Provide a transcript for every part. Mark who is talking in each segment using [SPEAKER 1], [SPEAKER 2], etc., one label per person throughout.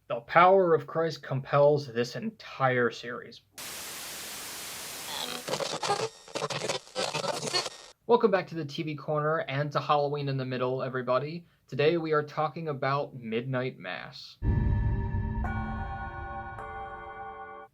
[SPEAKER 1] The power of Christ compels this entire series. Welcome back to the TV Corner and to Halloween in the Middle, everybody. Today we are talking about Midnight Mass.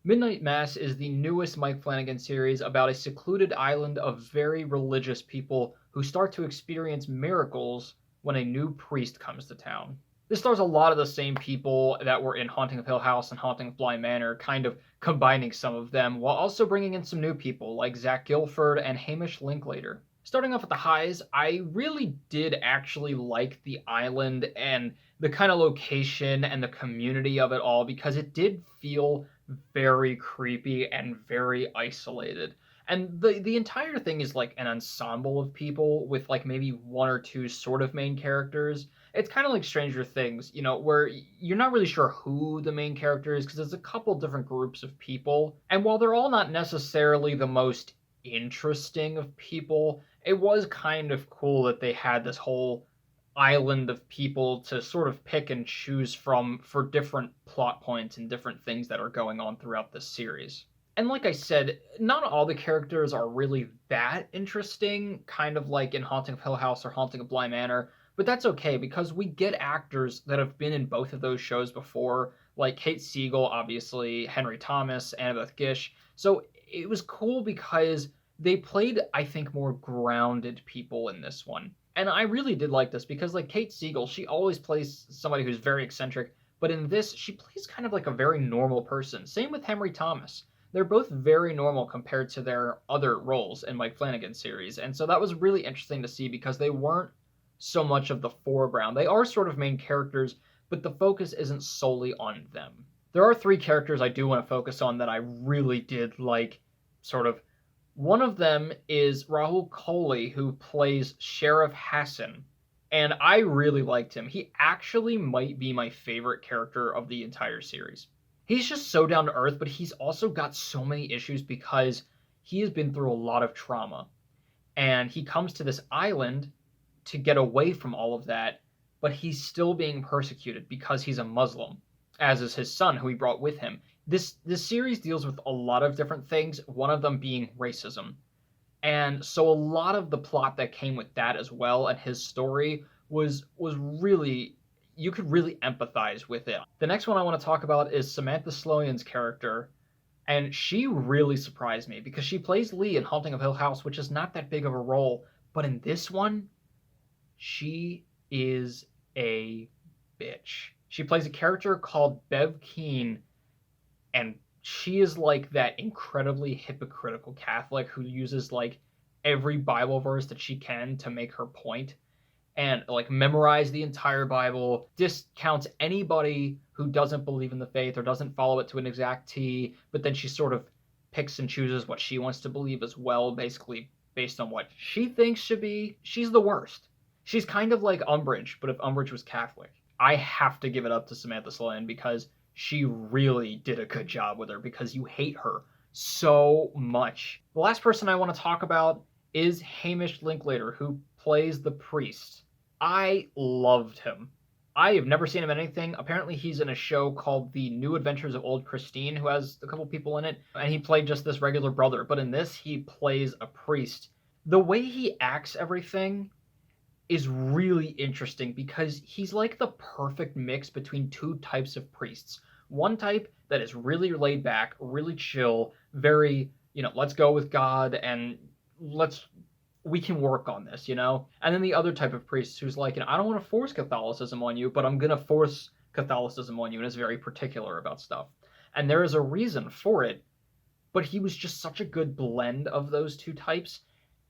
[SPEAKER 1] Midnight Mass is the newest Mike Flanagan series about a secluded island of very religious people who start to experience miracles when a new priest comes to town. This stars a lot of the same people that were in Haunting of Hill House and Haunting of Bly Manor, kind of combining some of them, while also bringing in some new people like Zach Gilford and Hamish Linklater. Starting off at the highs, I really did actually like the island and the kind of location and the community of it all because it did feel very creepy and very isolated. And the entire thing is like an ensemble of people with like maybe one or two sort of main characters. It's kind of like Stranger Things, where you're not really sure who the main character is because there's a couple different groups of people. And while they're all not necessarily the most interesting of people, it was kind of cool that they had this whole island of people to sort of pick and choose from for different plot points and different things that are going on throughout this series. And like I said, not all the characters are really that interesting, kind of like in Haunting of Hill House or Haunting of Bly Manor, but that's okay because we get actors that have been in both of those shows before, like Kate Siegel, obviously, Henry Thomas, Annabeth Gish. So it was cool because they played, I think, more grounded people in this one. And I really did like this because, like, Kate Siegel, she always plays somebody who's very eccentric, but in this, she plays kind of like a very normal person. Same with Henry Thomas. They're both very normal compared to their other roles in Mike Flanagan's series. And so that was really interesting to see because they weren't so much of the foreground. They are sort of main characters, but the focus isn't solely on them. There are three characters I do want to focus on that I really did like, sort of. One of them is Rahul Kohli, who plays Sheriff Hassan, and I really liked him. He actually might be my favorite character of the entire series. He's just so down to earth, but he's also got so many issues because he has been through a lot of trauma. And he comes to this island to get away from all of that, but he's still being persecuted because he's a Muslim, as is his son, who he brought with him. This series deals with a lot of different things, one of them being racism. And so a lot of the plot that came with that as well and his story was really, you could really empathize with it. The next one I want to talk about is Samantha Sloyan's character, and she really surprised me because she plays Lee in Haunting of Hill House, which is not that big of a role, but in this one, she is a bitch. She plays a character called Bev Keane, and she is like that incredibly hypocritical Catholic who uses like every Bible verse that she can to make her point and like memorize the entire Bible, discounts anybody who doesn't believe in the faith or doesn't follow it to an exact T, but then she sort of picks and chooses what she wants to believe as well, basically based on what she thinks should be. She's the worst. She's kind of like Umbridge, but if Umbridge was Catholic. I have to give it up to Samantha Sloyan because she really did a good job with her because you hate her so much. The last person I want to talk about is Hamish Linklater, who plays the priest. I loved him. I have never seen him in anything. Apparently he's in a show called The New Adventures of Old Christine, who has a couple people in it, and he played just this regular brother, but in this he plays a priest. The way he acts everything is really interesting because he's like the perfect mix between two types of priests. One type that is really laid back, really chill, very, let's go with God and we can work on this, And then the other type of priest who's like, I don't want to force Catholicism on you, but I'm going to force Catholicism on you and is very particular about stuff. And there is a reason for it, but he was just such a good blend of those two types.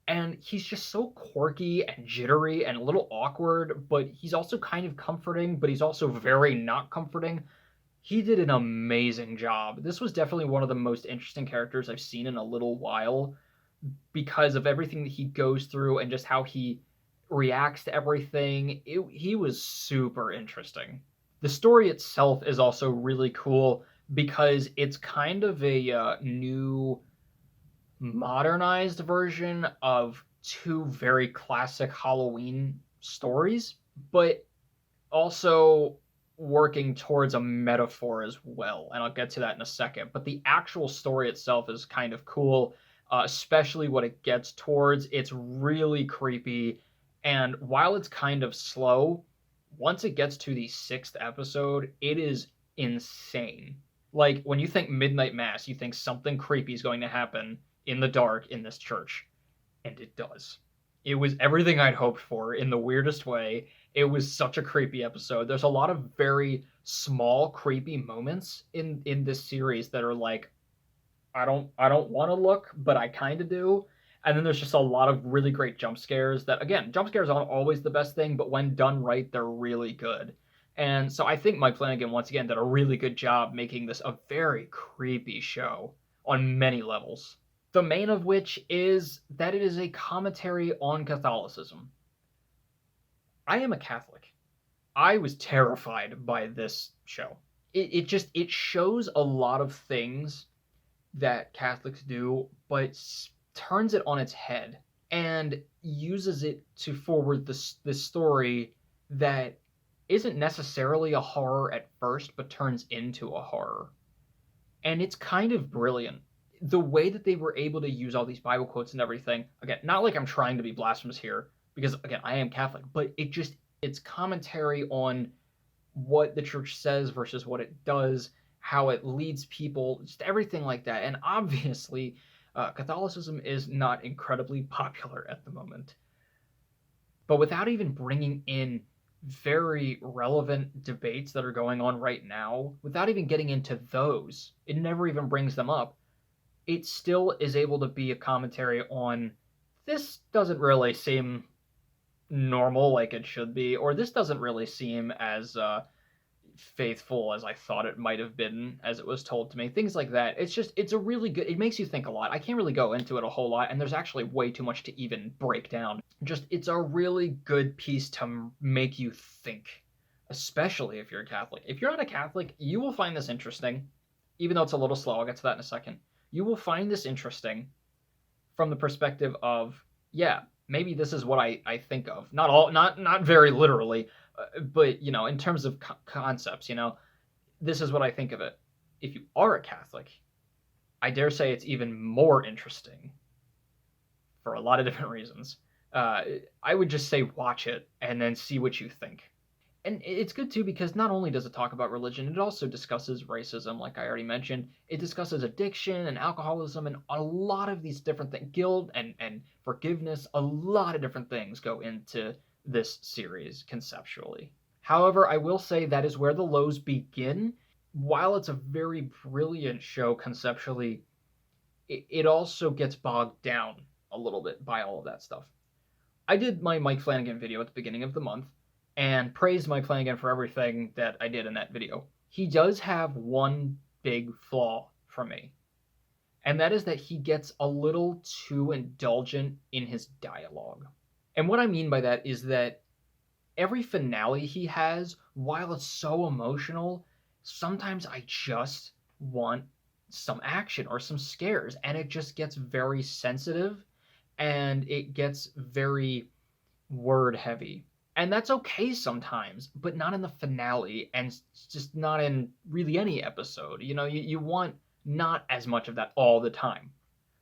[SPEAKER 1] And he's just so quirky and jittery and a little awkward, but he's also kind of comforting, but he's also very not comforting. He did an amazing job. This was definitely one of the most interesting characters I've seen in a little while because of everything that he goes through and just how he reacts to everything. He was super interesting. The story itself is also really cool because it's kind of a new modernized version of two very classic Halloween stories, but also working towards a metaphor as well, and I'll get to that in a second. But the actual story itself is kind of cool, especially what it gets towards. It's really creepy, and while it's kind of slow, once it gets to the sixth episode, it is insane. Like, when you think Midnight Mass, you think something creepy is going to happen in the dark in this church, and it does. It was everything I'd hoped for in the weirdest way. It was such a creepy episode. There's a lot of very small creepy moments in this series that are like, I don't want to look, but I kind of do. And then there's just a lot of really great jump scares that, again, jump scares aren't always the best thing, but when done right, they're really good. And so I think Mike Flanagan once again did a really good job making this a very creepy show on many levels. The main of which is that it is a commentary on Catholicism. I am a Catholic. I was terrified by this show. It shows a lot of things that Catholics do, but turns it on its head and uses it to forward this story that isn't necessarily a horror at first, but turns into a horror. And it's kind of brilliant. The way that they were able to use all these Bible quotes and everything, again, not like I'm trying to be blasphemous here, because again, I am Catholic, but it's commentary on what the church says versus what it does, how it leads people, just everything like that. And obviously, Catholicism is not incredibly popular at the moment. But without even bringing in very relevant debates that are going on right now, without even getting into those, it never even brings them up. It still is able to be a commentary on this doesn't really seem normal like it should be, or this doesn't really seem as faithful as I thought it might have been as it was told to me. Things like that. It's a really good, it makes you think a lot. I can't really go into it a whole lot, and there's actually way too much to even break down. It's a really good piece to make you think, especially if you're a Catholic. If you're not a Catholic, you will find this interesting, even though it's a little slow. I'll get to that in a second. You will find this interesting from the perspective of, yeah, maybe this is what I think of. Not very literally, but in terms of concepts, this is what I think of it. If you are a Catholic, I dare say it's even more interesting for a lot of different reasons. I would just say watch it and then see what you think. And it's good too because not only does it talk about religion, it also discusses racism, like I already mentioned. It discusses addiction and alcoholism and a lot of these different things, guilt and forgiveness. A lot of different things go into this series conceptually. However, I will say that is where the lows begin. While it's a very brilliant show conceptually, it also gets bogged down a little bit by all of that stuff. I did my Mike Flanagan video at the beginning of the month and praised Mike Flanagan for everything that I did in that video. He does have one big flaw for me, and that is that he gets a little too indulgent in his dialogue. And what I mean by that is that every finale he has, while it's so emotional, sometimes I just want some action or some scares, and it just gets very sensitive and it gets very word heavy. And that's okay sometimes, but not in the finale, and just not in really any episode. You want not as much of that all the time.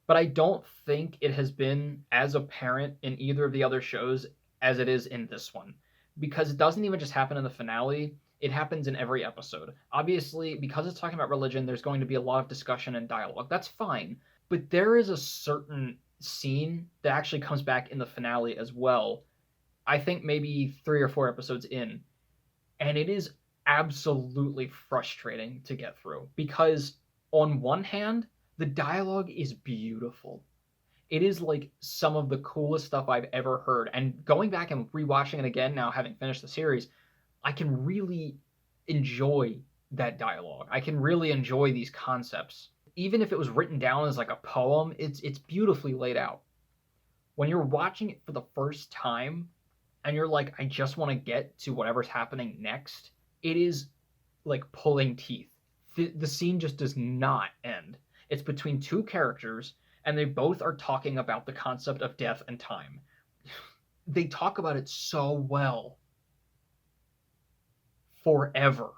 [SPEAKER 1] But I don't think it has been as apparent in either of the other shows as it is in this one. Because it doesn't even just happen in the finale, it happens in every episode. Obviously, because it's talking about religion, there's going to be a lot of discussion and dialogue. That's fine. But there is a certain scene that actually comes back in the finale as well. I think maybe 3 or 4 episodes in, and it is absolutely frustrating to get through because on one hand, the dialogue is beautiful. It is like some of the coolest stuff I've ever heard. And going back and rewatching it again now, having finished the series, I can really enjoy that dialogue. I can really enjoy these concepts. Even if it was written down as like a poem, it's beautifully laid out. When you're watching it for the first time, and you're like, I just want to get to whatever's happening next, it is like pulling teeth. The scene just does not end. It's between two characters, and they both are talking about the concept of death and time. They talk about it so well. forever.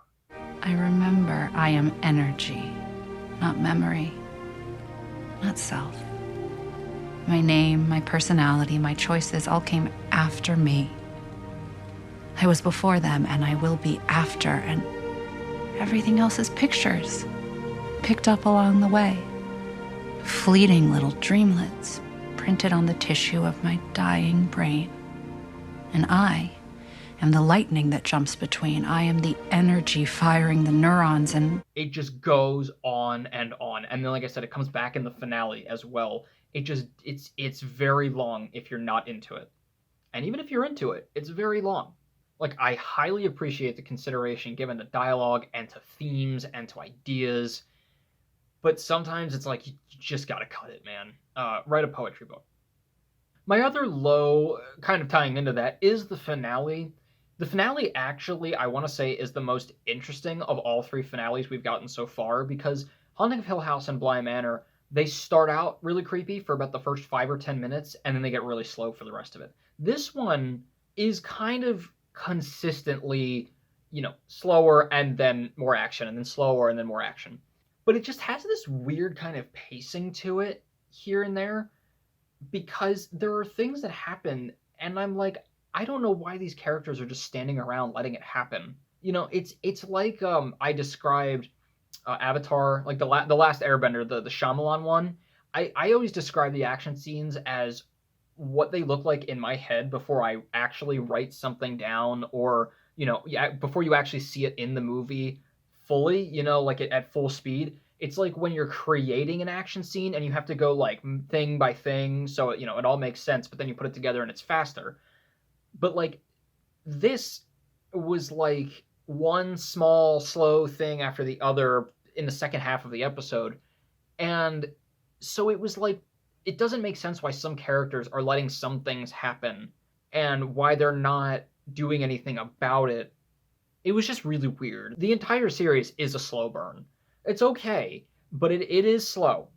[SPEAKER 2] I remember I am energy, not memory, not self. My name, my personality, my choices all came after me. I was before them, and I will be after, and everything else is pictures, picked up along the way. Fleeting little dreamlets printed on the tissue of my dying brain. And I am the lightning that jumps between. I am the energy firing the neurons, and
[SPEAKER 1] it just goes on and on. And then, like I said, it comes back in the finale as well. It's very long if you're not into it. And even if you're into it, it's very long. Like, I highly appreciate the consideration given to dialogue and to themes and to ideas. But sometimes it's like, you just gotta cut it, man. Write a poetry book. My other low, kind of tying into that, is the finale. The finale, actually, I want to say, is the most interesting of all three finales we've gotten so far, because Haunting of Hill House and Bly Manor, they start out really creepy for about the first 5 or 10 minutes, and then they get really slow for the rest of it. This one is kind of consistently, slower and then more action, and then slower and then more action. But it just has this weird kind of pacing to it here and there, because there are things that happen, and I'm like, I don't know why these characters are just standing around letting it happen. It's like I described Avatar, like the last Airbender, the Shyamalan one. I always describe the action scenes as what they look like in my head before I actually write something down, or before you actually see it in the movie fully, like at full speed. It's like when you're creating an action scene and you have to go like thing by thing, so it all makes sense, but then you put it together and it's faster. But like, this was like one small slow thing after the other in the second half of the episode. And so it was like, it doesn't make sense why some characters are letting some things happen and why they're not doing anything about it. It was just really weird. The entire series is a slow burn. It's okay, but it is slow.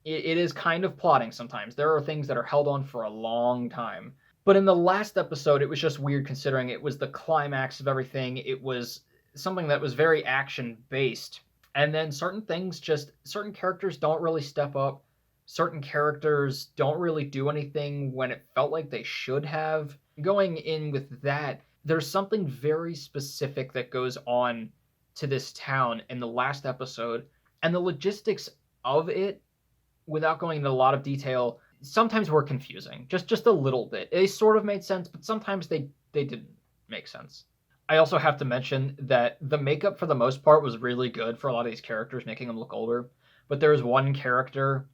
[SPEAKER 1] It is kind of plotting sometimes. There are things that are held on for a long time. But in the last episode, it was just weird, considering it was the climax of everything. It was something that was very action-based. And then certain characters don't really step up. Certain characters don't really do anything when it felt like they should have. Going in with that, there's something very specific that goes on to this town in the last episode, and the logistics of it, without going into a lot of detail, sometimes were confusing. Just a little bit. They sort of made sense, but sometimes they didn't make sense. I also have to mention that the makeup for the most part was really good for a lot of these characters, making them look older. But there's one character,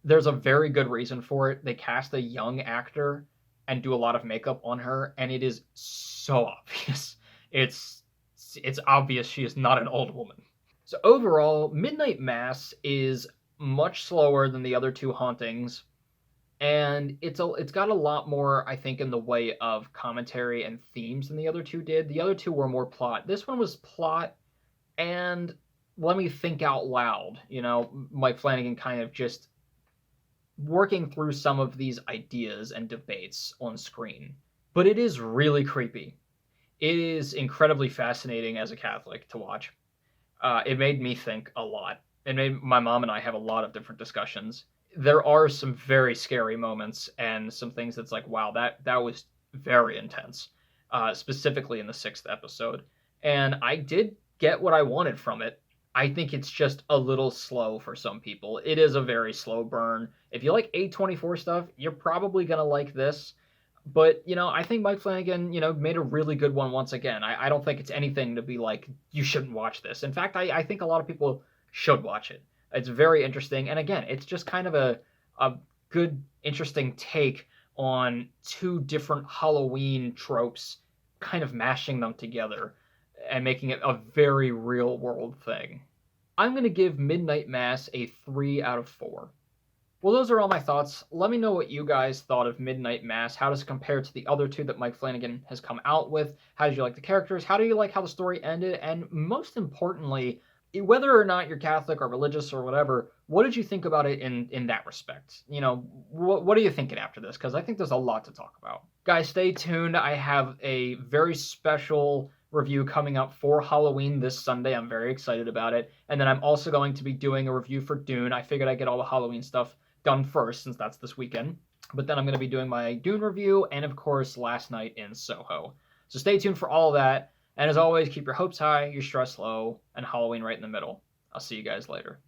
[SPEAKER 1] there's a very good reason for it. They cast a young actor and do a lot of makeup on her, and it is so obvious. It's obvious she is not an old woman. So overall, Midnight Mass is much slower than the other two hauntings, and it's got a lot more, I think, in the way of commentary and themes than the other two did. The other two were more plot. This one was plot and let me think out loud. Mike Flanagan kind of just working through some of these ideas and debates on screen. But it is really creepy. It is incredibly fascinating as a Catholic to watch. It made me think a lot. It made my mom and I have a lot of different discussions. There are some very scary moments and some things that's like, wow, that was very intense, specifically in the 6th episode. And I did get what I wanted from it. I think it's just a little slow for some people. It is a very slow burn. If you like A24 stuff, you're probably going to like this. But, I think Mike Flanagan, made a really good one once again. I don't think it's anything to be like, you shouldn't watch this. In fact, I think a lot of people should watch it. It's very interesting. And again, it's just kind of a good, interesting take on two different Halloween tropes, kind of mashing them together and making it a very real world thing. I'm going to give Midnight Mass a 3 out of 4. Well, those are all my thoughts. Let me know what you guys thought of Midnight Mass. How does it compare to the other two that Mike Flanagan has come out with? How did you like the characters? How do you like how the story ended? And most importantly, whether or not you're Catholic or religious or whatever, what did you think about it in that respect? What are you thinking after this? Because I think there's a lot to talk about. Guys, stay tuned. I have a very special review coming up for Halloween this Sunday. I'm very excited about it. And then I'm also going to be doing a review for Dune. I figured I'd get all the Halloween stuff done first since that's this weekend. But then I'm going to be doing my Dune review and, of course, Last Night in Soho. So stay tuned for all of that. And as always, keep your hopes high, your stress low, and Halloween right in the middle. I'll see you guys later.